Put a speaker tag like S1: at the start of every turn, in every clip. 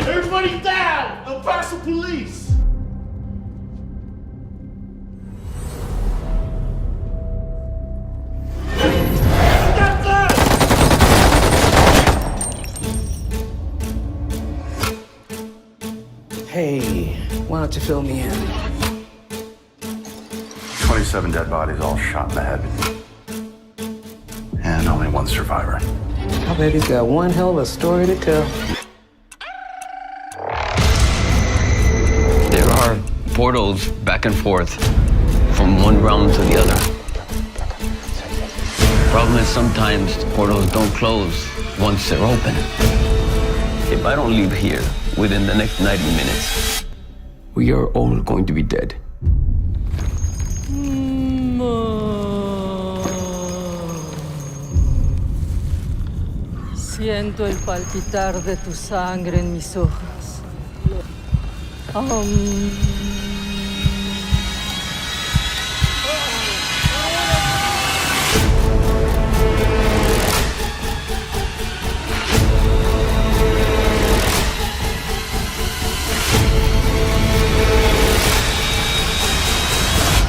S1: Everybody down! El Paso police!
S2: Hey, why don't you fill me in?
S3: 27 dead bodies, all shot in the head. And only one survivor.
S2: I bet he's got one hell of a story to tell.
S4: There are portals back and forth from one realm to the other. Problem is sometimes the portals don't close once they're open. If I don't leave here within the next 90 minutes, we are all going to be dead.
S5: Siento el palpitar de tu sangre en mis ojos.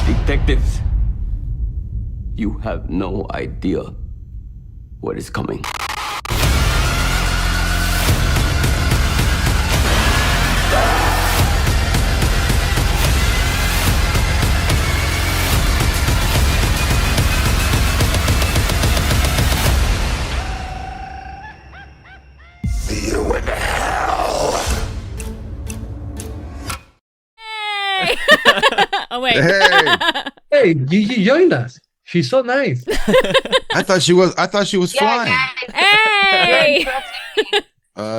S4: Detectives, you have no idea what is coming.
S6: Oh wait.
S7: Hey, Gigi joined us. She's so nice.
S8: I thought she was flying.
S6: Hey.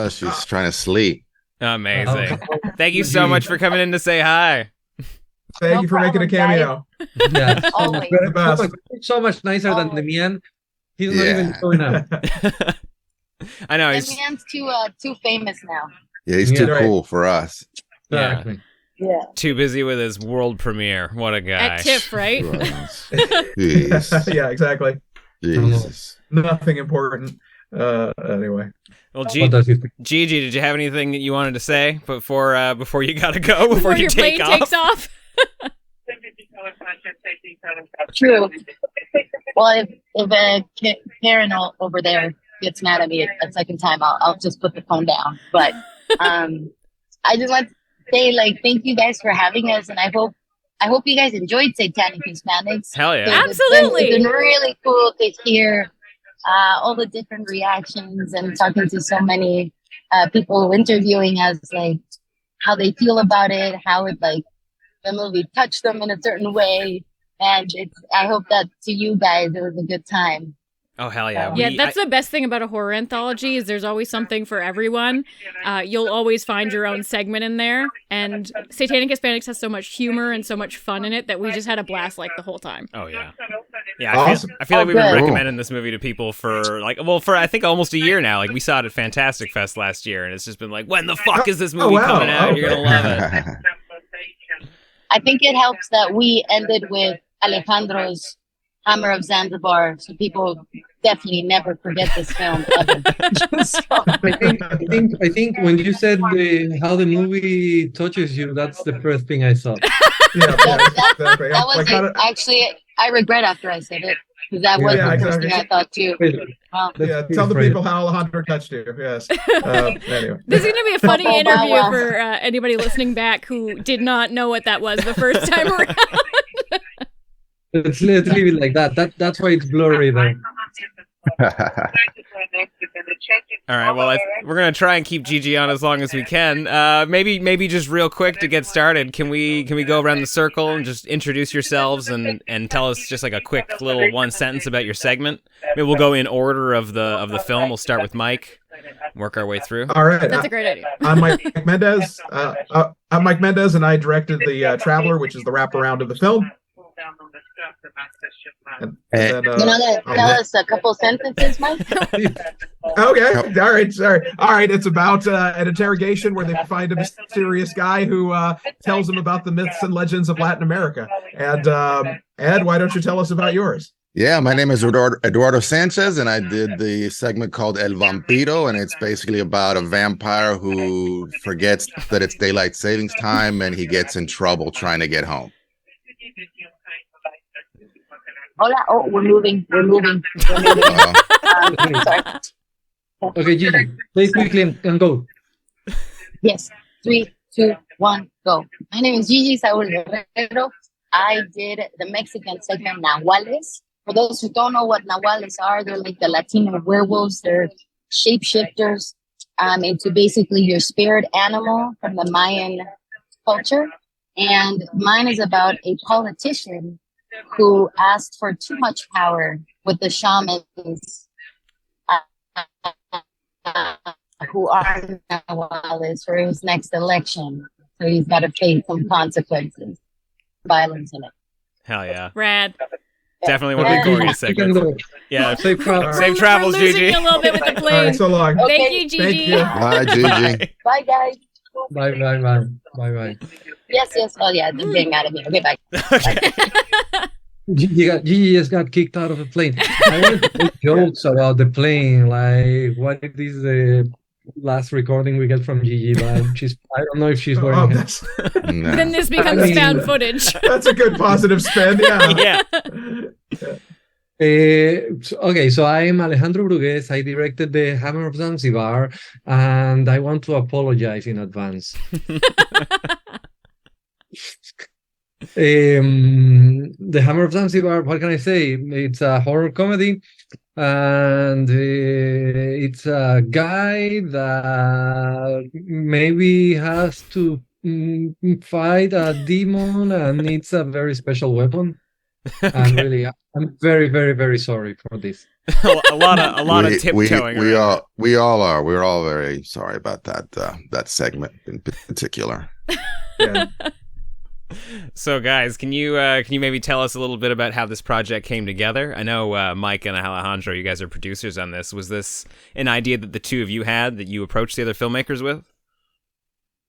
S8: She's trying to sleep.
S9: Amazing. Thank you so much for coming in to say hi.
S10: Thank you for making a cameo.
S7: Yeah,
S10: Always.
S7: so much nicer than the man. He's not even showing up.
S9: I know.
S11: The man's too famous now.
S8: Yeah, he's too cool for us.
S7: Exactly.
S11: Yeah.
S9: Too busy with his world premiere. What a guy.
S6: At TIFF, right?
S10: Yeah, exactly.
S8: Jesus.
S10: Nothing important. Anyway.
S9: Well, Gigi, did you have anything that you wanted to say before you gotta go? Before you
S6: your
S9: take
S6: plane
S9: off?
S6: takes off?
S11: True. Well, if Karen over there gets mad at me a second time, I'll just put the phone down. But I just want to say, like, thank you guys for having us, and I hope you guys enjoyed Satanic Hispanics.
S9: Hell yeah.
S6: Absolutely.
S11: It's been really cool to hear all the different reactions and talking to so many people interviewing us, like how they feel about it, how it like the movie touched them in a certain way, and I hope that to you guys it was a good time.
S9: Oh, hell yeah.
S6: Yeah, that's the best thing about a horror anthology is there's always something for everyone. You'll always find your own segment in there. And Satanic Hispanics has so much humor and so much fun in it that we just had a blast like the whole time.
S9: Oh, yeah. Yeah, I feel like we've been recommending this movie to people for I think almost a year now. Like, we saw it at Fantastic Fest last year, and it's just been like, when the fuck is this movie coming out? You're going to love it.
S11: I think it helps that we ended with Alejandro's Hammer of Zanzibar, so people definitely never forget this film ever.
S7: I think when you said how the movie touches you, that's the first thing I saw.
S11: That was actually, I regret after I said it, because that was the first thing I thought too. Wow.
S10: Yeah, tell the people how Alejandro touched you. Yes. Anyway.
S6: This is going to be a funny interview for anybody listening back who did not know what that was the first time around.
S7: Let's leave it like that. That's why it's blurry though.
S9: All right, well, we're going to try and keep Gigi on as long as we can. Maybe just real quick to get started, can we go around the circle and just introduce yourselves and tell us just like a quick little one sentence about your segment? Maybe we'll go in order of the film. We'll start with Mike, work our way through.
S10: All right.
S6: That's a great idea.
S10: I'm Mike Mendez. I'm Mike Mendez, and I directed The Traveler, which is the wraparound of the film. And then,
S11: you know, tell us a couple sentences, Mike.
S10: Okay. All right. Sorry. All right. It's about an interrogation where they find a mysterious guy who tells them about the myths and legends of Latin America. And Ed, why don't you tell us about yours?
S8: Yeah, my name is Eduardo Sánchez, and I did the segment called El Vampiro, and it's basically about a vampire who forgets that it's daylight savings time, and he gets in trouble trying to get home.
S11: Hola. Oh, we're moving. Sorry.
S7: Okay, Gigi, play quickly and go.
S11: Yes. 3, 2, 1, go. My name is Gigi Saúl Guerrero. I did the Mexican segment Nahuales. For those who don't know what Nahuales are, they're like the Latino werewolves. They're shapeshifters into basically your spirit animal from the Mayan culture. And mine is about a politician who asked for too much power with the shamans who are Nahuales for his next election. So he's got to face some consequences, violence in it.
S9: Hell yeah.
S6: Rad.
S9: Definitely one of the glorious segments. Yeah.
S7: Safe travels.
S9: Safe travels,
S6: We're losing
S9: Gigi.
S6: you a little bit with the
S10: All
S6: plane.
S10: right, so long.
S11: Okay.
S6: Thank you, Gigi.
S10: Thank you.
S8: Bye, Gigi.
S11: Bye, guys.
S7: Bye.
S11: Yes. Oh, yeah. I'm getting out of here. Okay, bye.
S7: Gigi just got kicked out of the plane. I want to make jokes about the plane. Like, what if this is the last recording we get from Gigi? But I don't know if she's
S10: Oh,
S7: wearing it.
S10: that's,
S8: No.
S6: Then this becomes
S7: I mean-
S6: found footage.
S10: that's a good positive spin. Yeah.
S9: Yeah.
S7: Okay, so I am Alejandro Brugués. I directed The Hammer of Zanzibar, and I want to apologize in advance. The Hammer of Zanzibar, what can I say? It's a horror comedy, and it's a guy that maybe has to fight a demon and needs a very special weapon. And really, I'm very, very, very sorry for this.
S9: a lot of tiptoeing.
S8: We
S9: around.
S8: all are. We're all very sorry about that segment in particular.
S10: Yeah.
S9: So, guys, can you maybe tell us a little bit about how this project came together? I know Mike and Alejandro, you guys are producers on this. Was this an idea that the two of you had that you approached the other filmmakers with?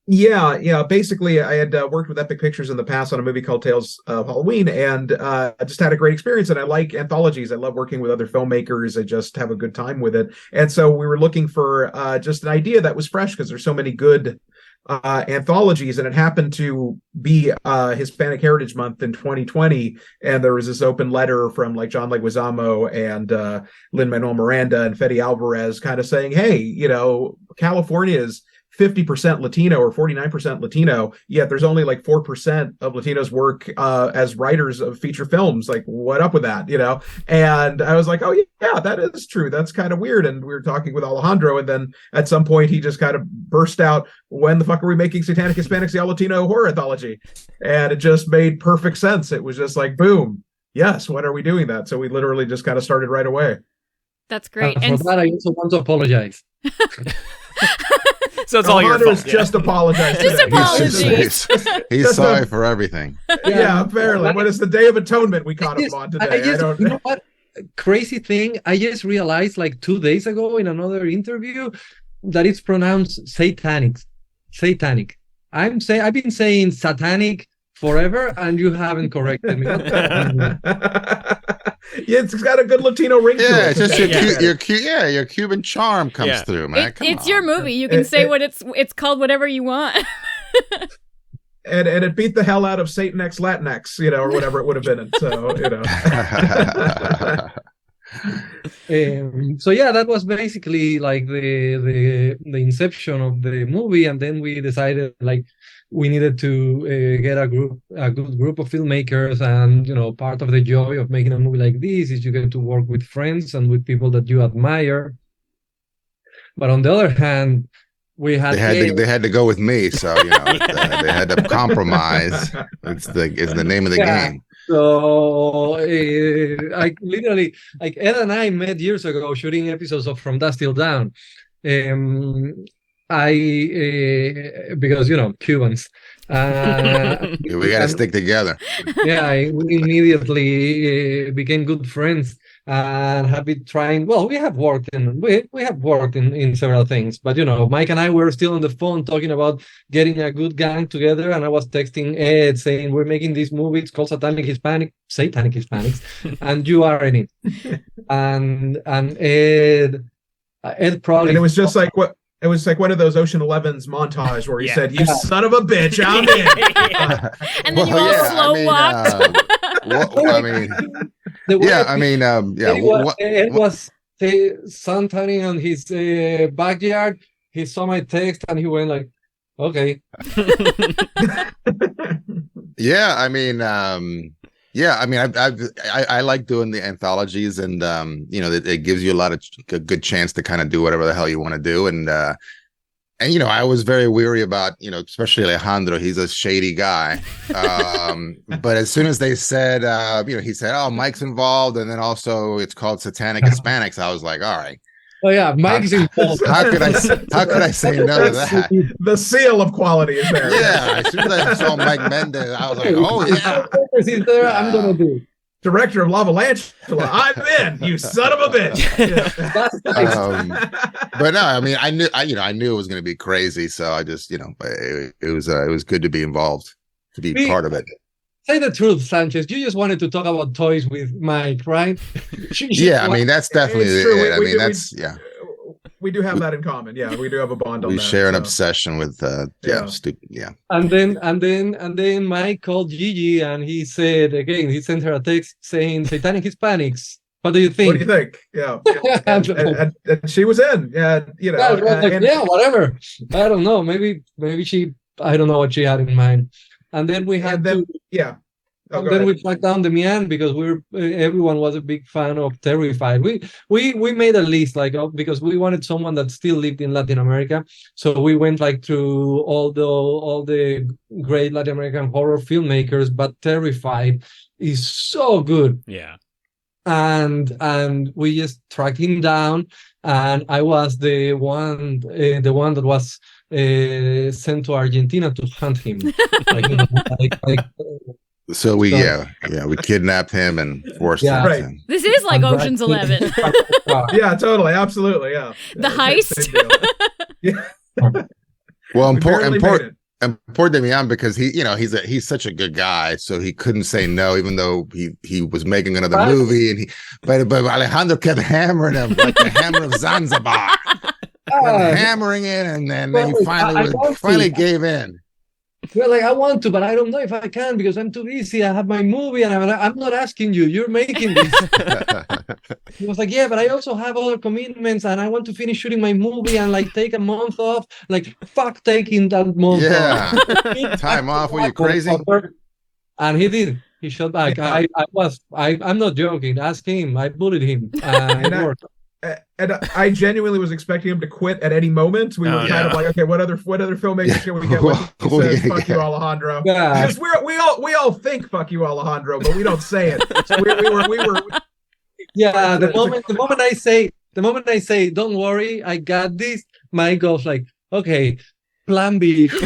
S10: Yeah. Basically, I had worked with Epic Pictures in the past on a movie called Tales of Halloween, and I just had a great experience. And I like anthologies. I love working with other filmmakers. I just have a good time with it. And so we were looking for just an idea that was fresh because there's so many good anthologies, and it happened to be Hispanic Heritage Month in 2020, and there was this open letter from like John Leguizamo and Lin-Manuel Miranda and Fede Alvarez kind of saying, hey, California is 50% Latino or 49% Latino, yet there's only like 4% of Latinos work as writers of feature films. Like, what up with that, And I was like, oh, yeah, that is true. That's kind of weird. And we were talking with Alejandro, and then at some point he just kind of burst out, when the fuck are we making Satanic Hispanics, the All-Latino horror anthology? And it just made perfect sense. It was just like, boom, yes, when are we doing that? So we literally just kind of started right away.
S6: That's great.
S7: For that, I also want to apologize.
S9: So it's all your
S10: Alejandro's
S9: fault.
S10: just apologized.
S6: Just
S10: today.
S6: apologies.
S8: He's sorry for everything.
S10: Yeah, apparently. When it's the Day of Atonement, we caught him on today. I don't
S7: You know what? Crazy thing, I just realized like 2 days ago in another interview that it's pronounced satanic. I've been saying satanic forever, and you haven't corrected me.
S10: Yeah, it's got a good Latino ring to it.
S8: Yeah, it's just your Cuban charm comes through, man.
S6: It's your movie. You can say what it's called, whatever you want.
S10: And it beat the hell out of Satan X Latinx, or whatever it would have been.
S7: So yeah, that was basically like the inception of the movie, and then we decided like we needed to get a good group of filmmakers, and part of the joy of making a movie like this is you get to work with friends and with people that you admire. But on the other hand, they
S8: had to go with me, so they had to compromise. It's the name of the game.
S7: So I literally, like, Ed and I met years ago shooting episodes of From Dusk Till Dawn. Because Cubans.
S8: We got to stick together.
S7: Yeah, we immediately became good friends. and have been trying. Well, we have worked in several things, but Mike and I were still on the phone talking about getting a good gang together, and I was texting Ed saying we're making this movie. It's called Satanic Hispanics, and you are in it. And Ed probably.
S10: And it was just like what. It was like one of those Ocean 11's montage where he said, "You son of a bitch, I'm in."
S6: And then you all slow walked.
S7: It was suntanning on his backyard. He saw my text and he went like, "Okay."
S8: I like doing the anthologies, and it gives you a good chance to kind of do whatever the hell you want to do, and I was very weary about especially Alejandro. He's a shady guy, but as soon as they said he said, "Oh, Mike's involved," and then also it's called Satanic Hispanics, I was like, all right.
S7: Oh yeah, Mike's involved.
S8: How could I say no to that?
S10: The seal of quality is there.
S8: Yeah, as soon as I saw Mike Mendez, I was like, oh yeah.
S7: He's there, I'm gonna do.
S10: Director of Lavalantula, I'm in, you son of a bitch.
S8: But no, I mean, I knew it was going to be crazy, so I just, it was good to be involved, to be part of it.
S7: Say the truth, Sánchez. You just wanted to talk about toys with Mike, right?
S8: Yeah, I mean, that's definitely it.
S10: We do have that in common. Yeah, we do have a bond on that.
S8: We share an obsession with stupid. Yeah.
S7: And then Mike called Gigi and he said again, he sent her a text saying Satanic Hispanics. What do you think?
S10: What do you think? Yeah. and she was in. Yeah,
S7: yeah, whatever. I don't know. Maybe she. I don't know what she had in mind. And then we had we tracked down Demian because everyone was a big fan of Terrified. We made a list because we wanted someone that still lived in Latin America. So we went through all the great Latin American horror filmmakers, but Terrified is so good.
S9: Yeah.
S7: And we just tracked him down, and I was the one that was sent to Argentina to hunt him.
S8: So we kidnapped him and forced him.
S10: Right.
S6: This is like Ocean's 11.
S10: Yeah, totally, absolutely, yeah.
S6: The heist.
S8: Well, important Demian because he's such a good guy, so he couldn't say no, even though he was making another movie, and but Alejandro kept hammering him like the hammer of Zanzibar, hammering it, and then he finally gave in.
S7: Well, I want to, but I don't know if I can because I'm too busy. I have my movie, and I'm not asking you. You're making this. He was like, yeah, but I also have other commitments, and I want to finish shooting my movie and take a month off. Fuck taking that month off.
S8: Time off? Were you crazy?
S7: And he did. He shot back. I'm not joking. Ask him. I bullied him. And it worked.
S10: And I genuinely was expecting him to quit at any moment. We were kind of like, okay, what other filmmakers can we get? He says, "Fuck you, Alejandro."
S7: Yeah.
S10: Because we all think "fuck you, Alejandro," but we don't say it. So we were.
S7: Yeah. The moment I say, "Don't worry, I got this," Mike goes like, "Okay, plan B." Good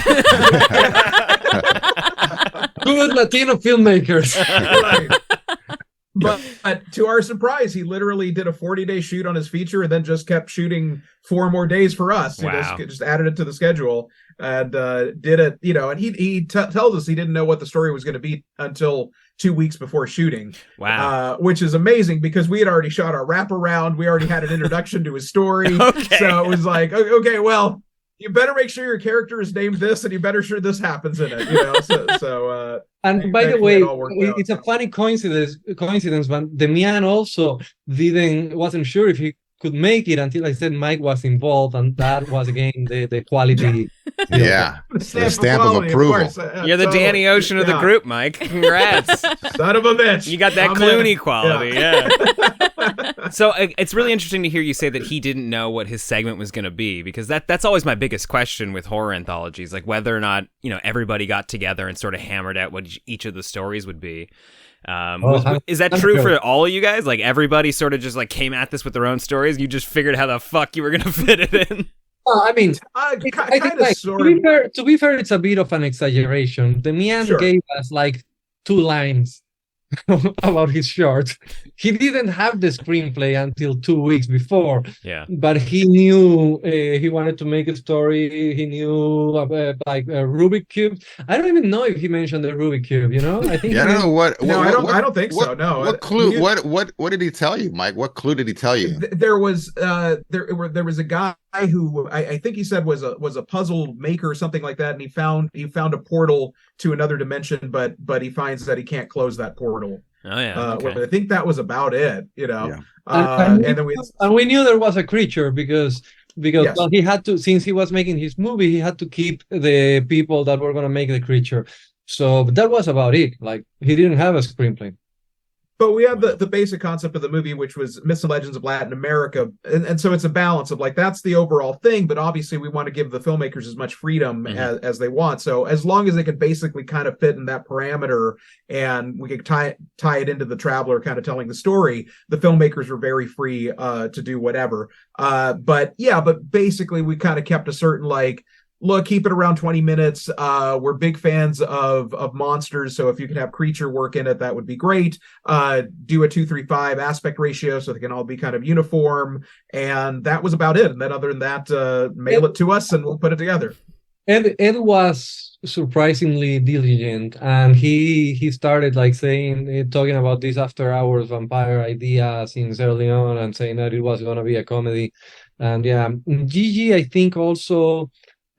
S7: Latino filmmakers.
S10: Right. But to our surprise, he literally did a 40-day shoot on his feature and then just kept shooting 4 more days for us.
S9: Wow.
S10: He just added it to the schedule and did it, and he tells us he didn't know what the story was going to be until 2 weeks before shooting.
S9: Wow.
S10: Which is amazing because we had already shot our wraparound. We already had an introduction to his story.
S9: Okay.
S10: So it was like, okay, well, you better make sure your character is named this, and you better sure this happens in it.
S7: And by the way, it's a funny coincidence, but Demian also wasn't sure if he could make it until I said Mike was involved, and that was again the quality.
S8: Yeah, the stamp of approval.
S9: You're the Danny Ocean of the group, Mike. Congrats.
S10: Son of a bitch.
S9: You got that Clooney quality, yeah. So it's really interesting to hear you say that he didn't know what his segment was going to be, because that's always my biggest question with horror anthologies, like whether or not everybody got together and sort of hammered out what each of the stories would be. Is that true for all of you guys? Like everybody sort of just came at this with their own stories? You just figured how the fuck you were going to fit it in?
S7: I mean, I think to be fair, it's a bit of an exaggeration. Demian gave us 2 lines about his short. He didn't have the screenplay until 2 weeks before.
S9: Yeah.
S7: But he knew he wanted to make a story. He knew like a Rubik cube. I don't even know if he mentioned the Rubik cube. I think.
S8: Yeah, I don't know what.
S10: No, I don't think so. No.
S8: What clue? What did he tell you, Mike? What clue did he tell you?
S10: There was a guy who I think he said was a puzzle maker or something like that, and he found a portal to another dimension, but he finds that he can't close that portal.
S9: Oh yeah. Okay.
S10: I think that was about it.
S8: Yeah.
S7: And
S10: then
S7: we knew there was a creature because
S10: Yes.
S7: well, he had to, since he was making his movie, he had to keep the people that were going to make the creature. So that was about it. Like, he didn't have a screenplay.
S10: But we had the basic concept of the movie, which was Myths and Legends of Latin America. And so it's a balance of like, that's the overall thing. But obviously we want to give the filmmakers as much freedom as they want. So as long as they can basically kind of fit in that parameter and we could tie it into the traveler kind of telling the story, the filmmakers were very free to do whatever. But basically we kind of kept a certain like, look, keep it around 20 minutes. We're big fans of monsters, so if you could have creature work in it, that would be great. Do a 2:3:5 aspect ratio so they can all be kind of uniform, and that was about it. And then other than that, mail it to us and we'll put it together. Ed
S7: was surprisingly diligent, and he started like talking about this after hours vampire idea since early on, and saying that it was going to be a comedy. And yeah, Gigi, I think also.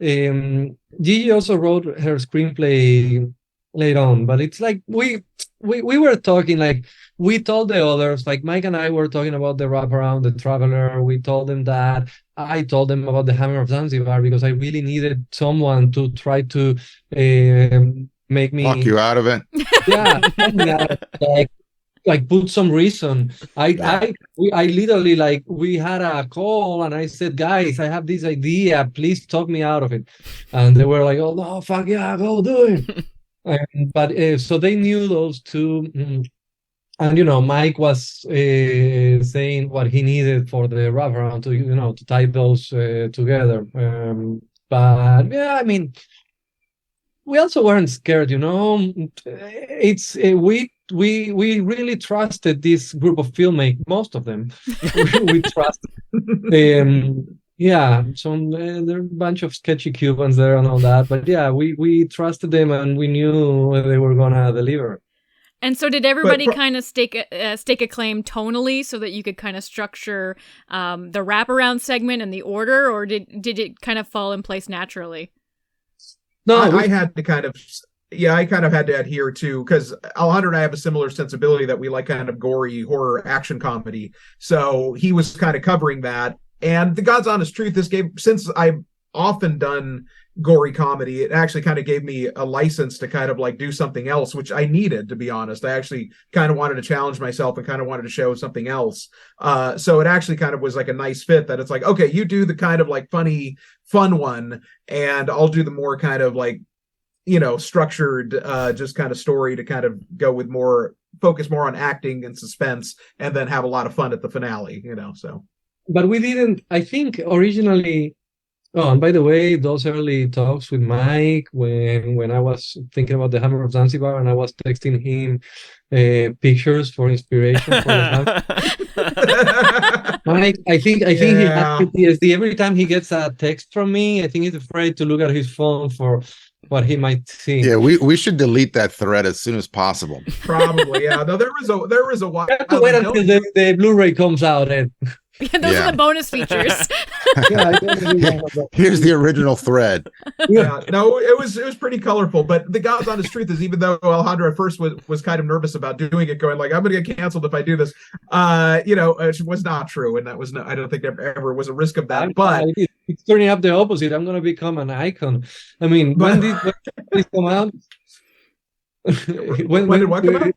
S7: Gigi also wrote her screenplay later on, but it's like we were talking, like we told the others, like Mike and I were talking about the wraparound, the traveler. We told them that. I told them about the Hammer of Zanzibar because I really needed someone to try to make me
S8: talk you out of it.
S7: Yeah, like put some reason. I literally, like, we had a call and I said, guys, I have this idea, please talk me out of it. And they were like, oh no, fuck yeah, go do it. But so they knew those two. And Mike was saying what he needed for the wraparound to tie those together. But yeah, I mean, we also weren't scared. It's we really trusted this group of filmmakers, most of them. We trusted. Yeah, so there are a bunch of sketchy Cubans there and all that, but yeah, we trusted them and we knew they were gonna deliver.
S6: And so did everybody kind of stake a claim tonally so that you could kind of structure the wraparound segment and the order, or did it kind of fall in place naturally?
S10: No, I had to kind of... Yeah, I kind of had to adhere to, because Alejandro and I have a similar sensibility that we like kind of gory horror action comedy. So he was kind of covering that. And the God's honest truth, since I've often done gory comedy, it actually kind of gave me a license to kind of like do something else, which I needed, to be honest. I actually kind of wanted to challenge myself and kind of wanted to show something else. So it actually kind of was like a nice fit that it's like, okay, you do the kind of like funny, fun one, and I'll do the more kind of like, structured, just kind of story to kind of go with focus more on acting and suspense, and then have a lot of fun at the finale, so.
S7: But we didn't, I think originally, and by the way, those early talks with Mike, when I was thinking about the Hammer of Zanzibar and I was texting him pictures for inspiration for the Mike, I think he has PTSD. Every time he gets a text from me, I think he's afraid to look at his phone for what he might see.
S8: Yeah, we should delete that thread as soon as possible.
S10: Probably, yeah. No, there was a while.
S7: You have to wait until the Blu-ray comes out. And
S6: yeah, those are the bonus features.
S8: Here's the original thread.
S10: Yeah, no, it was pretty colorful. But the God's honest truth is, even though Alejandro at first was kind of nervous about doing it, going like, I'm going to get canceled if I do this, it was not true, and that was I don't think there ever was a risk of that. But
S7: it's turning up the opposite. I'm going to become an icon. I mean, when did this come out? when did what come out?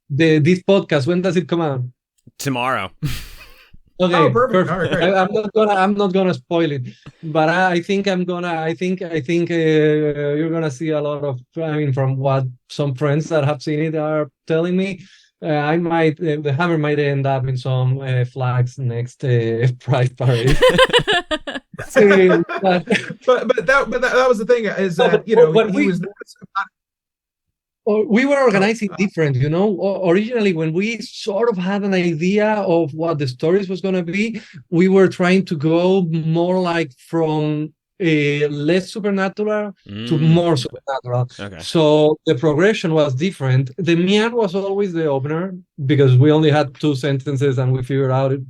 S7: This podcast. When does it come out?
S9: Tomorrow.
S10: Okay, oh, perfect. All right, great.
S7: I'm not gonna spoil it, but I think you're gonna see a lot of. I mean, from what some friends that have seen it are telling me, I might the Hammer might end up in some flags next Pride Parade.
S10: but that was the thing, is that he was nervous about.
S7: we were organizing different, you know. Originally, when we sort of had an idea of what the stories was going to be, we were trying to go more like from less supernatural to more supernatural.
S9: Okay.
S7: So the progression was different. The Mian was always the opener because we only had 2 sentences and we figured out it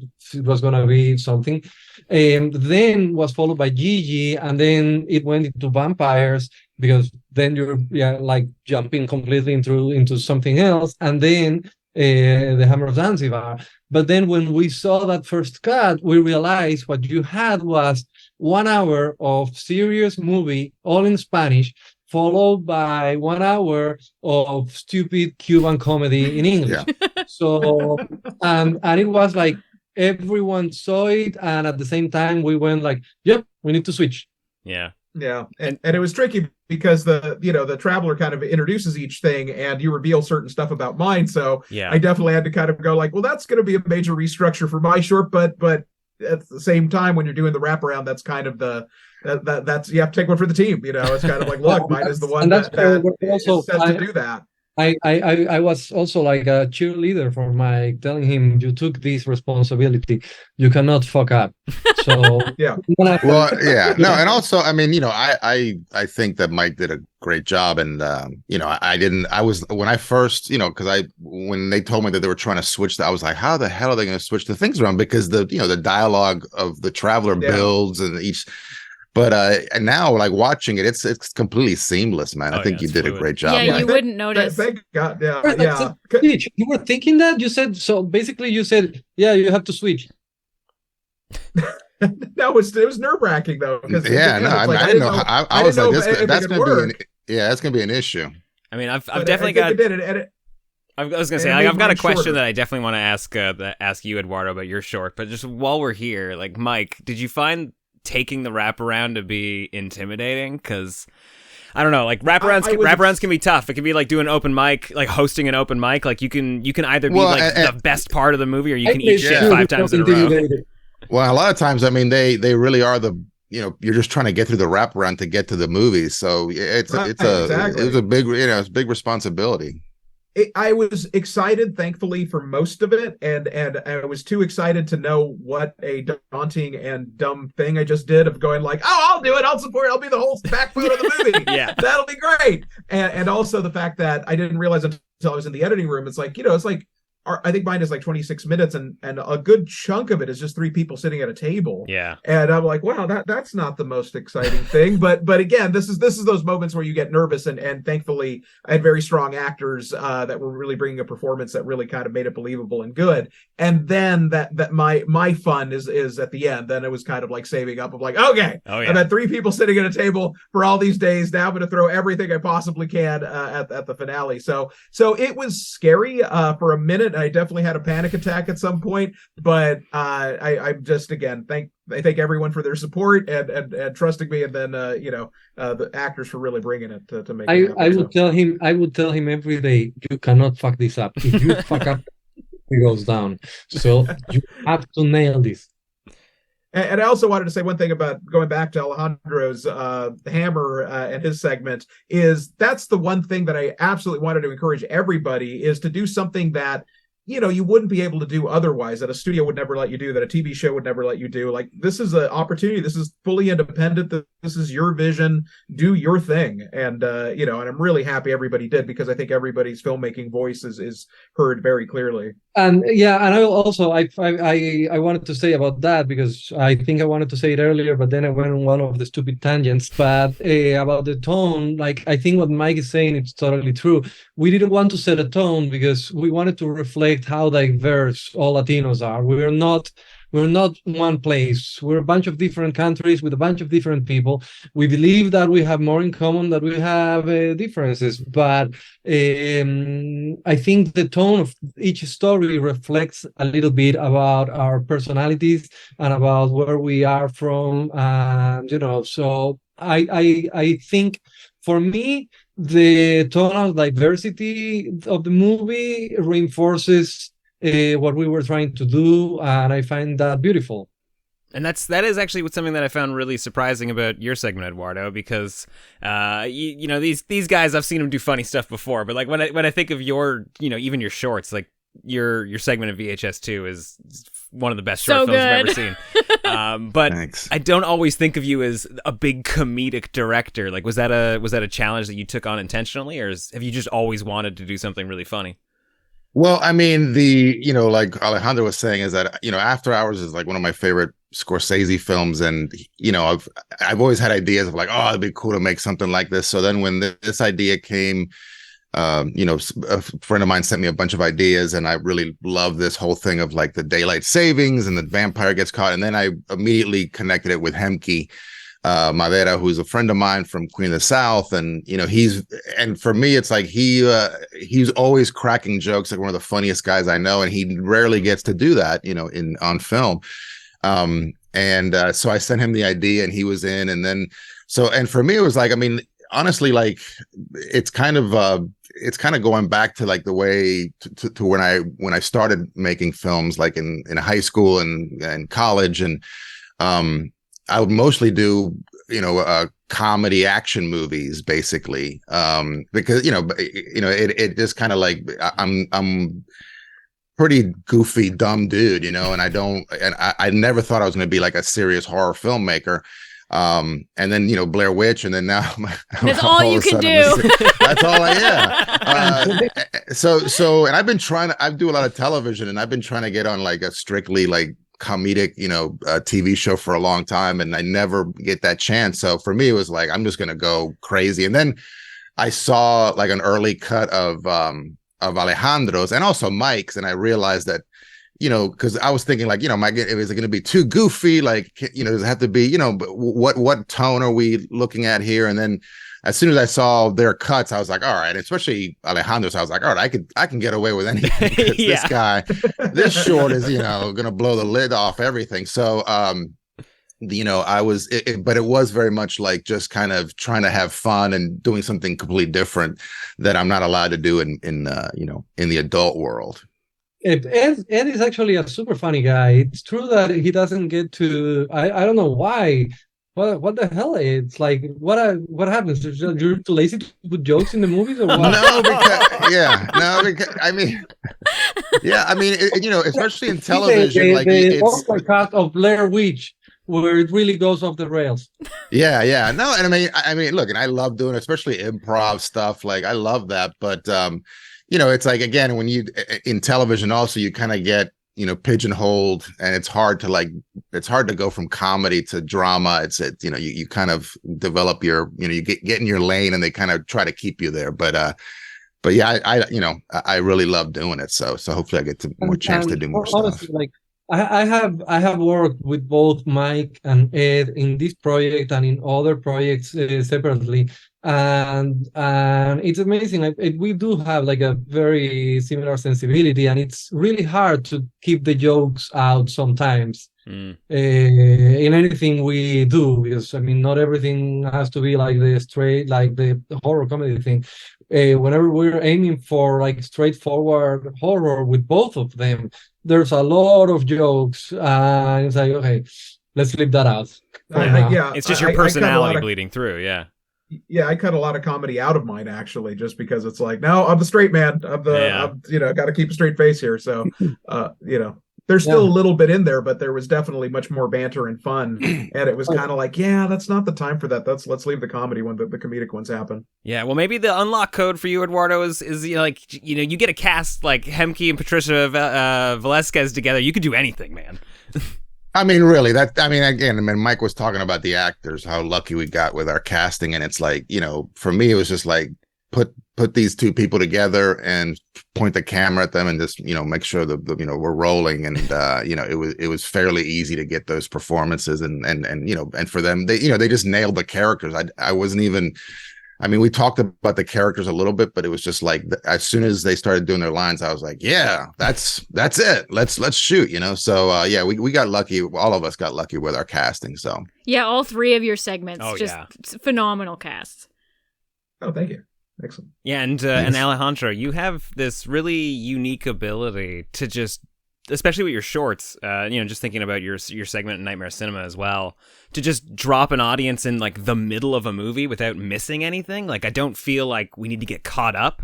S7: was going to be something. And then was followed by Gigi, and then it went into vampires because then you're like jumping completely into something else, and then the Hammer of Zanzibar. But then when we saw that first cut, we realized what you had was 1 hour of serious movie, all in Spanish, followed by 1 hour of stupid Cuban comedy in English.
S8: Yeah.
S7: So, and it was like everyone saw it, and at the same time we went like, yep, we need to switch.
S9: Yeah.
S10: Yeah, and it was tricky because the traveler kind of introduces each thing, and you reveal certain stuff about mine. So
S9: Yeah.
S10: I definitely had to kind of go like, well, that's going to be a major restructure for my short, but at the same time, when you're doing the wraparound, that's kind of that's you have to take one for the team. You know, it's kind of like, look, mine is the one that
S7: also
S10: is set to do that.
S7: I was also like a cheerleader for Mike, telling him, you took this responsibility, you cannot fuck up. So
S10: yeah.
S8: Well, yeah, no, and also, I mean, you know, I think that Mike did a great job, and you know, I was when I first, you know, because when they told me that they were trying to switch I was like, how the hell are they going to switch the things around? Because the dialogue of the traveler builds and each. But and now, like watching it, it's completely seamless, man. I think you did a great job.
S6: Yeah, you wouldn't notice.
S10: Thank God. Yeah,
S7: You were thinking that? You said so. Basically, you said, yeah, you have to switch.
S10: No, it was nerve wracking though.
S8: Yeah, no, I didn't know. I was like, that's gonna be that's gonna be an issue.
S9: I mean, I've definitely got. I was gonna say, I've got a question that I definitely want to ask you, Eduardo, about your short. But just while we're here, like, Mike, did you find taking the wraparound to be intimidating? Because I don't know, like wraparounds can be tough. It can be like doing open mic, like hosting an open mic. Like you can either be the best part of the movie, or you can eat shit 5 times in a row.
S8: Well, a lot of times, I mean, they really are you're just trying to get through the wraparound to get to the movie. So it's a big, it's a big responsibility.
S10: I was excited, thankfully, for most of it, and I was too excited to know what a daunting and dumb thing I just did of going like, oh, I'll do it, I'll support it, I'll be the whole backbone of the movie.
S9: Yeah,
S10: that'll be great. And also the fact that I didn't realize until I was in the editing room, it's like, it's like, I think mine is like 26 minutes, and a good chunk of it is just 3 people sitting at a table.
S9: Yeah.
S10: And I'm like, wow, that's not the most exciting thing. But again, this is those moments where you get nervous, and thankfully I had very strong actors that were really bringing a performance that really kind of made it believable and good. And then that my fun is at the end. Then it was kind of like saving up of like, okay, I've had 3 people sitting at a table for all these days. Now I'm going to throw everything I possibly can at the finale. So it was scary for a minute. I definitely had a panic attack at some point, but I'm just, again, I thank everyone for their support and trusting me, and then the actors for really bringing it to make it happen.
S7: I would tell him every day, you cannot fuck this up. If you fuck up, it goes down. So you have to nail this.
S10: And I also wanted to say one thing about going back to Alejandro's hammer and his segment is that's the one thing that I absolutely wanted to encourage everybody is to do something that you wouldn't be able to do otherwise, that a studio would never let you do, that a TV show would never let you do. Like, this is an opportunity. This is fully independent. This is your vision. Do your thing. And, and I'm really happy everybody did, because I think everybody's filmmaking voice is heard very clearly.
S7: And I also, I wanted to say about that, because I think I wanted to say it earlier, but then I went on one of the stupid tangents. But about the tone, like, I think what Mike is saying, it's totally true. We didn't want to set a tone because we wanted to reflect how diverse all Latinos are. We're not one place. We're a bunch of different countries with a bunch of different people. We believe that we have more in common than we have differences. But I think the tone of each story reflects a little bit about our personalities and about where we are from. So I think for me, the tonal diversity of the movie reinforces what we were trying to do, and I find that beautiful.
S9: And that is actually something that I found really surprising about your segment, Eduardo, because you know, these guys, I've seen them do funny stuff before, but like when I think of your, you know, even your shorts, like your segment of VHS2 is one of the best short films I've ever seen. But thanks. I don't always think of you as a big comedic director. Like, was that a challenge that you took on intentionally, or have you just always wanted to do something really funny?
S8: Well, I mean, you know, like Alejandro was saying, is that, you know, After Hours is like one of my favorite Scorsese films, and you know, I've always had ideas of like, oh, it'd be cool to make something like this. So then when this idea came, you know, a friend of mine sent me a bunch of ideas, and I really love this whole thing of like the daylight savings and the vampire gets caught, and then I immediately connected it with Hemke Madera, who's a friend of mine from Queen of the South, and you know, and for me, it's like he's always cracking jokes, like one of the funniest guys I know, and he rarely gets to do that, you know, on film. So I sent him the idea, and he was in, and then and for me, it was like, I mean, honestly, like it's kind of going back to like the way to when I started making films, like in high school and college, and I would mostly do, you know, comedy action movies, basically, because you know, it just kind of like I'm pretty goofy, dumb dude, you know, and I never thought I was going to be like a serious horror filmmaker. And then, you know, Blair Witch, and then now
S6: that's all you can do.
S8: That's all so and I do a lot of television, and I've been trying to get on like a strictly like comedic, you know, TV show for a long time, and I never get that chance. So for me, it was like, I'm just going to go crazy. And then I saw like an early cut of Alejandro's and also Mike's, and I realized that, you know, because I was thinking like, you know, is it going to be too goofy? Like, you know, does it have to be, you know, what tone are we looking at here? And then as soon as I saw their cuts, I was like, all right, especially Alejandro's, I was like, all right, I can get away with anything. Yeah. This short is, you know, going to blow the lid off everything. So, you know, but it was very much like just kind of trying to have fun and doing something completely different that I'm not allowed to do in you know, in the adult world.
S7: Ed is actually a super funny guy. It's true that he doesn't get to. I don't know why. What the hell? It's like what happens? You're too lazy to put jokes in the movies, or what?
S8: No, because I mean, you know, especially in television, like it's
S7: like cut of Blair Witch, where it really goes off the rails.
S8: Yeah, no, and I mean, look, and I love doing, especially improv stuff. Like I love that, but you know, it's like, again, when you in television also, you kind of get, you know, pigeonholed, and it's hard to go from comedy to drama. It's you know, you kind of develop your, you know, you get in your lane, and they kind of try to keep you there. But yeah, I really love doing it. So hopefully I get more chance to do more
S7: honestly,
S8: stuff.
S7: Like I have worked with both Mike and Ed in this project and in other projects separately, and it's amazing. Like we do have like a very similar sensibility, and it's really hard to keep the jokes out sometimes in anything we do, because I mean, not everything has to be like the horror comedy thing. Whenever we're aiming for like straightforward horror with both of them, there's a lot of jokes, and it's like, okay, let's leave that out.
S10: Yeah,
S9: it's just your personality bleeding through.
S10: Yeah, I cut a lot of comedy out of mine, actually, just because it's like, no, I'm the straight man. I'm you know, got to keep a straight face here. So, you know, there's still a little bit in there, but there was definitely much more banter and fun. And it was kind of like, yeah, that's not the time for that. Let's leave the comedy when the comedic ones happen.
S9: Yeah, well, maybe the unlock code for you, Eduardo, is you know, like, you know, you get a cast like Hemke and Patricia Velasquez together. You could do anything, man.
S8: I mean, really, again, Mike was talking about the actors, how lucky we got with our casting. And it's like, you know, for me, it was just like, put these two people together and point the camera at them and just, you know, make sure that, you know, we're rolling. And, you know, it was fairly easy to get those performances and, you know, and for them, they, you know, they just nailed the characters. I wasn't even, I mean, we talked about the characters a little bit, but it was just like, as soon as they started doing their lines, I was like, yeah, that's it. Let's shoot, you know? So, yeah, we got lucky. All of us got lucky with our casting. So
S6: yeah, all three of your segments, phenomenal casts.
S10: Oh, thank you. Excellent.
S9: Yeah, and Alejandro, you have this really unique ability to just especially with your shorts, just thinking about your segment in Nightmare Cinema as well, to just drop an audience in like the middle of a movie without missing anything. Like, I don't feel like we need to get caught up.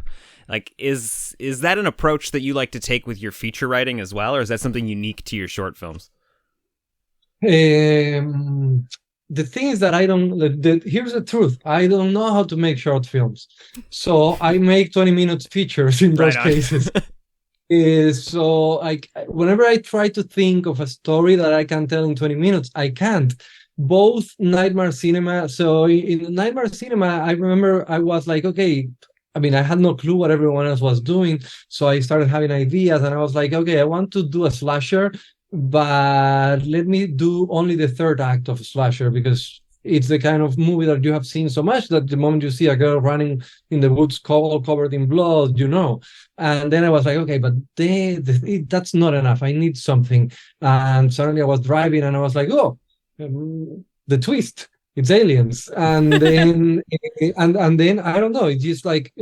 S9: Like, is that an approach that you like to take with your feature writing as well, or is that something unique to your short films?
S7: The thing is that here's the truth. I don't know how to make short films. So I make 20 minutes features in those cases. So whenever I try to think of a story that I can tell in 20 minutes, I can't. Both Nightmare Cinema. So in Nightmare Cinema, I remember I was like, okay, I mean, I had no clue what everyone else was doing. So I started having ideas and I was like, okay, I want to do a slasher, but let me do only the third act of a slasher, because it's the kind of movie that you have seen so much that the moment you see a girl running in the woods all covered in blood, And then I was like, okay, but that's not enough. I need something. And suddenly I was driving and I was like, oh, the twist, it's aliens. And then and then I don't know, it's just like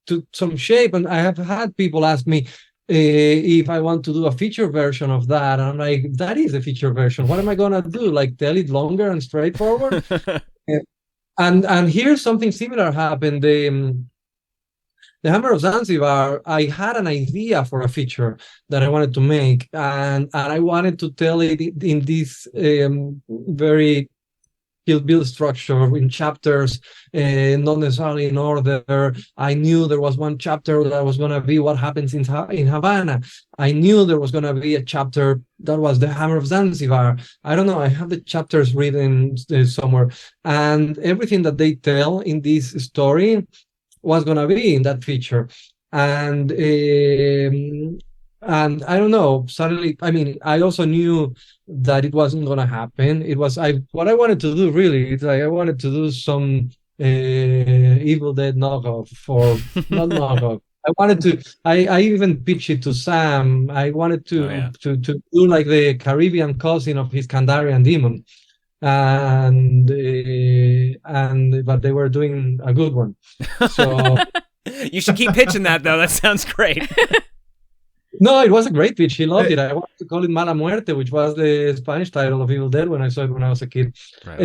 S7: took some shape. And I have had people ask me if I want to do a feature version of that. And I'm like, that is a feature version. What am I gonna do? Like, tell it longer and straightforward? And here's something similar happened. The Hammer of Zanzibar, I had an idea for a feature that I wanted to make, and I wanted to tell it in this very Kill Bill structure, in chapters, not necessarily in order. I knew there was one chapter that was going to be what happens in Havana. I knew there was going to be a chapter that was the Hammer of Zanzibar. I don't know, I have the chapters written somewhere. And everything that they tell in this story was going to be in that feature. And I don't know, suddenly, I mean, I also knew that it wasn't going to happen. What I wanted to do really, it's like I wanted to do some Evil Dead knockoff, or not knockoff. I even pitched it to Sam. I wanted to do like the Caribbean cousin of his Kandarian demon. But they were doing a good one. So
S9: you should keep pitching that though. That sounds great.
S7: No, it was a great pitch. He loved it. I wanted to call it Mala Muerte, which was the Spanish title of Evil Dead when I saw it when I was a kid. Right.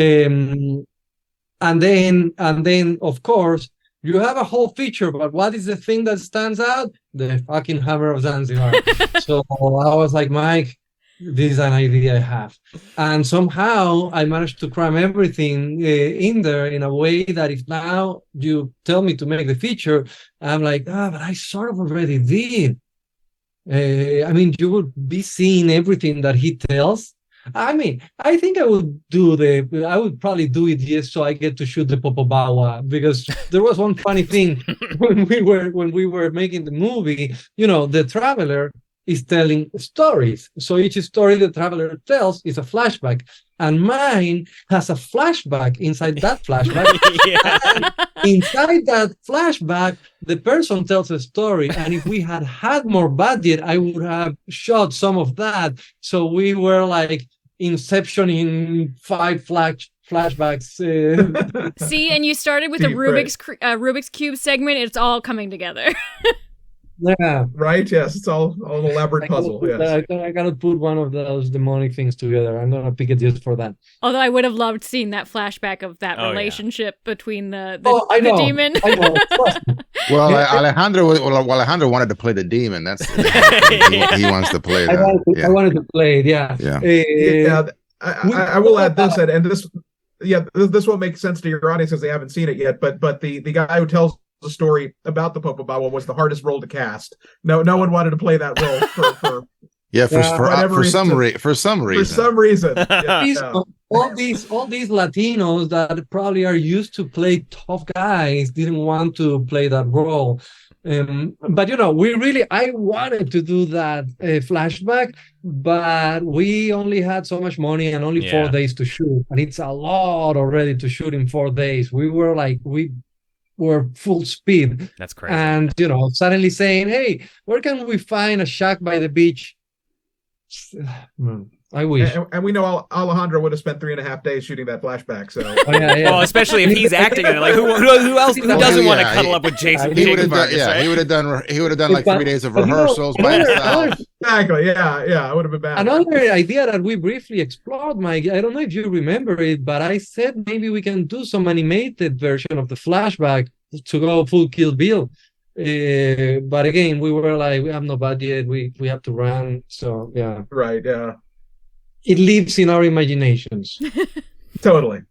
S7: And then, of course, you have a whole feature, but what is the thing that stands out? The fucking Hammer of Zanzibar. So I was like, Mike, this is an idea I have. And somehow I managed to cram everything in there in a way that if now you tell me to make the feature, I'm like, but I sort of already did. I mean, you would be seeing everything that he tells. I mean, I think I would probably do it just so I get to shoot the Popobawa, because there was one funny thing when we were making the movie, the traveler is telling stories. So each story the traveler tells is a flashback. And mine has a flashback inside that flashback. Inside that flashback, the person tells a story. And if we had more budget, I would have shot some of that. So we were like Inception in 5 flashbacks.
S6: See, and you started with a Rubik's Cube segment. It's all coming together.
S7: Yeah.
S10: Right. Yes. It's all an elaborate puzzle. Yes.
S7: I gotta put one of those demonic things together. I'm gonna pick it just for that.
S6: Although I would have loved seeing that flashback of that relationship between the demon.
S7: I know.
S8: Well, Alejandro wanted to play the demon. That's he wants to play that.
S7: I wanted to play it. Yeah.
S10: I will add this, and this. Yeah, this won't make sense to your audience because they haven't seen it yet. But the guy who tells the story about the Popobawa was the hardest role to cast. No one wanted to play that role for some reason.
S7: All these Latinos that probably are used to play tough guys didn't want to play that role. But I wanted to do that flashback, but we only had so much money and only 4 days to shoot, and it's a lot already to shoot in 4 days. We were full speed.
S9: That's crazy.
S7: And suddenly saying, hey, where can we find a shack by the beach? I wish.
S10: And we know Alejandro would have spent 3.5 days shooting that flashback. So
S9: well, especially if he's acting in it. Like who else doesn't want to cuddle up with Jason?
S8: He would have done. He would have done like 3 days of rehearsals by himself.
S10: Exactly. Yeah. It would have been bad.
S7: Another idea that we briefly explored, Mike, I don't know if you remember it, but I said maybe we can do some animated version of the flashback to go full Kill Bill. But again, we were like, we have no budget, we have to run. So yeah.
S10: Right, yeah.
S7: It lives in our imaginations.
S10: Totally.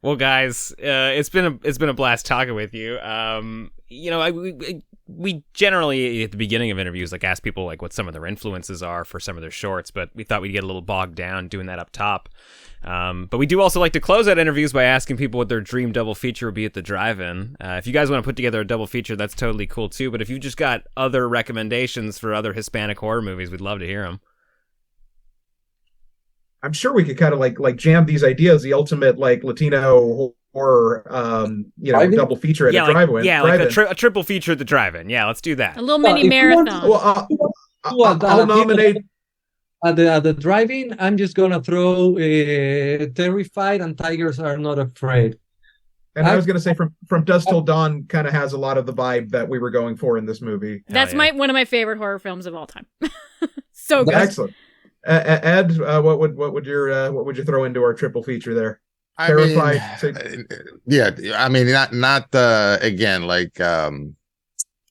S9: Well, guys, it's been a blast talking with you. We generally at the beginning of interviews ask people what some of their influences are for some of their shorts, but we thought we'd get a little bogged down doing that up top. But we do also like to close out interviews by asking people what their dream double feature would be at the drive-in. If you guys want to put together a double feature, that's totally cool too. But if you just got other recommendations for other Hispanic horror movies, we'd love to hear them.
S10: I'm sure we could kind of like jam these ideas, the ultimate Latino horror, double feature at a drive-in.
S9: Yeah, a triple feature at the drive-in. Yeah, let's do that.
S6: A little mini marathon.
S10: I'll nominate.
S7: At the drive-in, I'm just gonna throw Terrified and Tigers Are Not Afraid.
S10: And I was gonna say from Dusk Till Dawn kind of has a lot of the vibe that we were going for in this movie.
S6: That's one of my favorite horror films of all time. So good.
S10: Excellent. Ed, what would you throw into our triple feature there? Terrified.
S8: I mean, not again,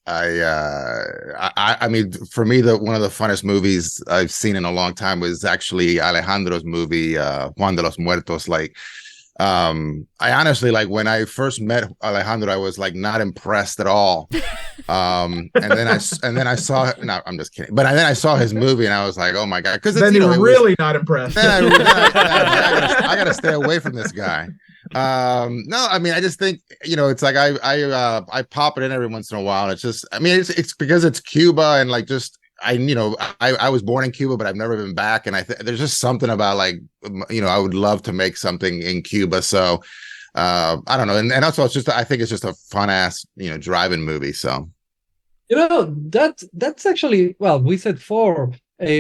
S8: I mean, for me, one of the funnest movies I've seen in a long time was actually Alejandro's movie, Juan de los Muertos. I honestly, when I first met Alejandro, I was not impressed at all. And then I saw, no, I'm just kidding. But then I saw his movie and I was like, oh my God. Because
S10: then you were really not impressed.
S8: I got to stay away from this guy. No, I mean, I just think, it's I pop it in every once in a while. And it's just, I mean, it's because it's Cuba and I was born in Cuba, but I've never been back. And there's just something about I would love to make something in Cuba. So, I don't know. And also I think it's just a fun ass, drive-in movie. So,
S7: that's actually, well, we said 4,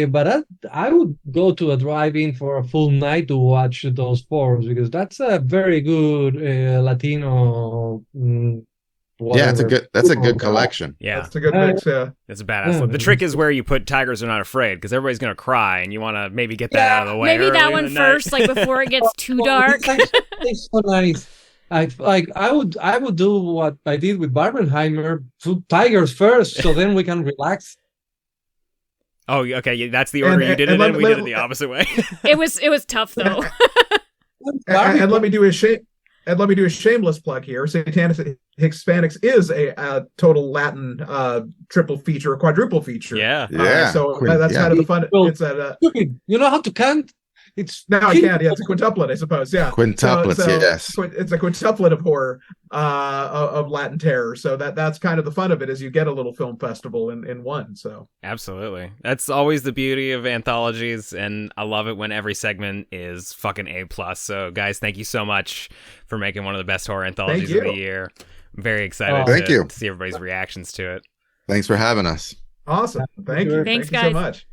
S7: but I would go to a drive-in for a full night to watch those 4s because that's a very good Latino.
S8: Yeah, that's a good collection.
S9: Yeah,
S10: that's a good mix. Yeah,
S9: it's a badass. The trick is where you put Tigers Are Not Afraid because everybody's gonna cry and you want to maybe get that out of the way.
S6: Maybe that one first, before it gets too dark.
S7: It's so nice. I would do what I did with Barbenheimer, put Tigers first, so then we can relax.
S9: Oh, okay. Yeah, that's the order you did it in. We did it the opposite way.
S6: It was tough though.
S10: And let me do a shameless plug here. Satanic Hispanics is a total Latin triple feature, a quadruple feature.
S9: Yeah.
S10: So that's kind of the fun.
S7: Well,
S10: it's that.
S7: You know how to count? It's
S10: I can't. Yeah, it's a quintuplet, I suppose. Yeah,
S8: quintuplet. Yes,
S10: it's a quintuplet of horror, of Latin terror. So that's kind of the fun of it, is you get a little film festival in one. So
S9: absolutely, that's always the beauty of anthologies, and I love it when every segment is fucking A+. So guys, thank you so much for making one of the best horror anthologies of the year. I'm very excited to see everybody's reactions to it.
S8: Thanks for having us.
S10: Awesome. Thank you.
S6: Thanks,
S10: Thank
S6: guys.
S10: you so much.